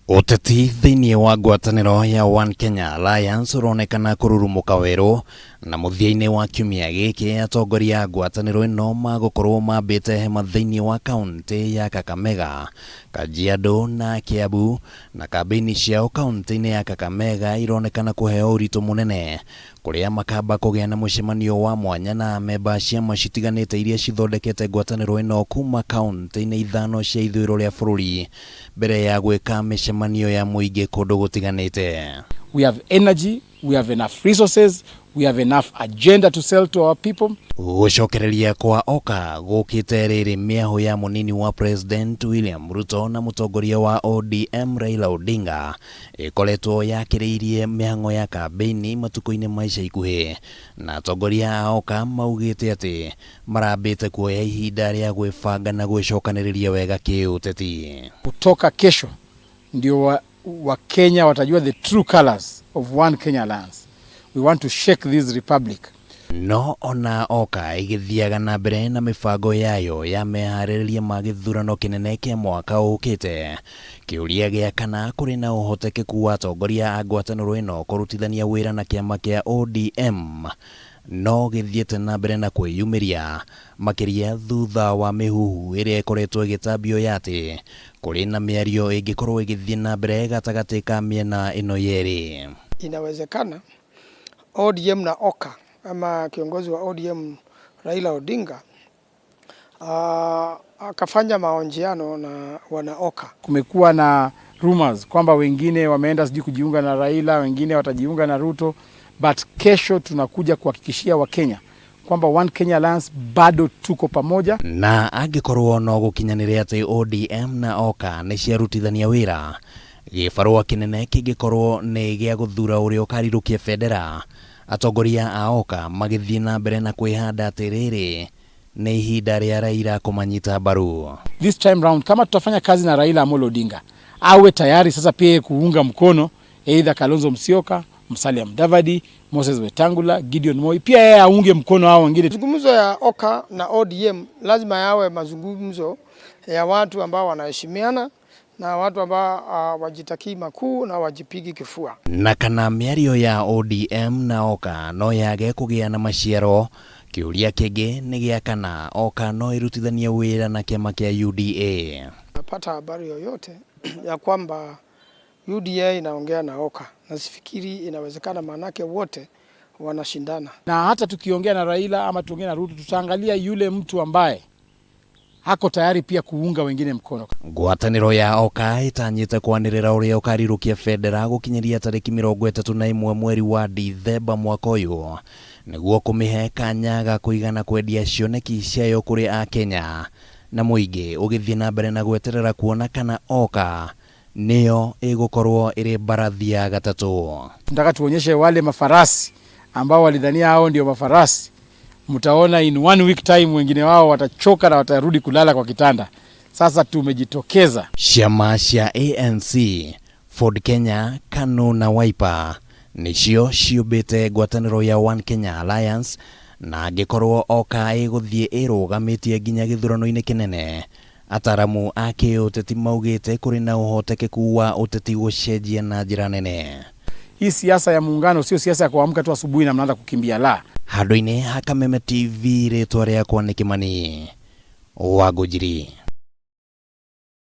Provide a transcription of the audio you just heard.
Uteti thiini wa Ngwataniro ya One Kenya Alliance uronekana kururumuka weru na muthia-ini wa kiumia giki atongoria a ngwataniro ino magukorwo mambite hema thiini wa kaunti ya Kakamega, Kajiado na Kiambu, na kambi-ini ciao kaunti-ini ya Kakamega ironekana kuheo uritu munene kuria makamba kugia na mucemanio wa mwanya na memba ciama citiganite iria cithondekete ngwataniro ino kuma kaunti-ini ithano cia ithwiro ria bururi mbere ya gwika micemanio ya muingi kundu gutiganite. We have energy, we have enough resources, we have enough agenda to sell to our people. Gucokereria kwa OKA gukite riri miaho ya munini wa President William Ruto na mutongoria wa ODM Raila Odinga ikoretwo yakiriirie mihango ya kambi-ini matuko-ini ma ica ikuhi, na atongoria a OKA maugite ati marambite kuoya ihinda ria gwibanga na gwicokaniriria wega kiuteti. Kutoka kesho ndio wa Kenya watajua the true colors of One Kenya Alliance. We want to shake this republic. No ona OKA igithiaga na mbere na mibango yayo ya meharĩrĩria ma gĩthurano kĩnene kĩa mwaka ũkĩte. Kiuria gĩa kana kũrĩ na ũhotekeku wa atongoria a ngwatanĩro ĩno kũrutithania wĩra na kĩama kĩa ODM no gĩthiĩte na mbere na kwĩyumĩria makĩria thutha wa mĩhuhu ĩrĩa ĩkoretwo ĩgĩtambio ya atĩ kũrĩ na mĩario ĩngĩkorwo ĩgĩthiĩ na mbere gatagatĩ ka mĩena ĩno yerĩ. Inawezekana ODM na OKA ama kiongozi wa ODM Raila Odinga akafanya maonjiano na wana OKA. Kumekuwa na rumors kwamba wengine wameenda sijui kujiunga na Raila, wengine watajiunga na Ruto, but kesho tunakuja kuhakikishia Wakenya kwamba One Kenya Alliance bado tuko pamoja. Na angĩkorwo no gũkinyanĩria atĩ ODM na OKA nĩ ciarutithania wĩra, gĩbarũa kĩnene kĩngĩkorwo nĩ gĩa gũthura ũrĩa ũkarirũkia bendera, atongoria a OKA magĩthiĩ na mbere na kwĩhanda atĩ rĩrĩ nĩ ihinda rĩa Raila kũmanyita mbaru. This time round kama tutafanya kazi na Raila Amolo Odinga, awe tayari sasa pia kuunga mkono either Kalonzo Musyoka, Musalia Mudavadi, Moses Wetangula, Gideon Moi, pia yeye aunge mkono hao wengine. Mazungumzo ya OKA na ODM lazima yawe mazungumzo ya watu ambao wanaheshimiana na watu ambao wajitakii makuu na wajipigi kifua. Na kana mĩario ya ODM na OKA no yage kũgĩa na maciaro, kiuria kĩngĩ nĩ gĩa kana OKA no irutithanie wĩra na kĩama kĩa UDA. Napata habari yoyote ya kwamba UDA inaongea na OKA, na sifikiri inawezekana, manake wote wanashindana. Na hata tukiongea na Raila ama tuongea na Ruto, tutaangalia yule mtu ambaye hako tayari pia kuunga wengine mkono. Ngwataniro ya OKA itanyite kwanĩrĩra ũrĩa ũkarirũkia bendera gũkinyeria tarĩki 31 mweri wa Dithemba mwaka ũyũ, nĩguo kũmĩhe kanya ga kũigana kwendia cioneki ciayo kũrĩ a Kenya, na mũingĩ ũgĩthiĩ na mbere na gweterera kuona kana OKA nĩyo ĩgũkorwo ĩrĩ mbarathi ya gatatũ. Tunataka tuonyeshe wale mafarasi ambao walidhania hao ndio mafarasi. Mtaona in 1 week time wengine wao watachoka na watarudi kulala kwa kitanda. Sasa tumejitokeza. Ciama cia ANC, Ford Kenya, KANU na Wiper nicio ciũmbĩte ngwatanĩro ya One Kenya Alliance, na angĩkorwo OKA ĩgũthiĩ ĩrũgamĩtie nginya gĩthurano-inĩ kĩnene, ataramu a kiuteti maugĩte kũrĩ na ũhotekeku wa ũteti gũcenjia na njĩra nene. Hii siasa ya muungano sio siasa ya kuamka tu asubuhi na mnaanza kukimbia, la. Handũ-inĩ ha Kameme TV rĩtwa rĩakwa nĩ Kimani wa Ngũnjiri.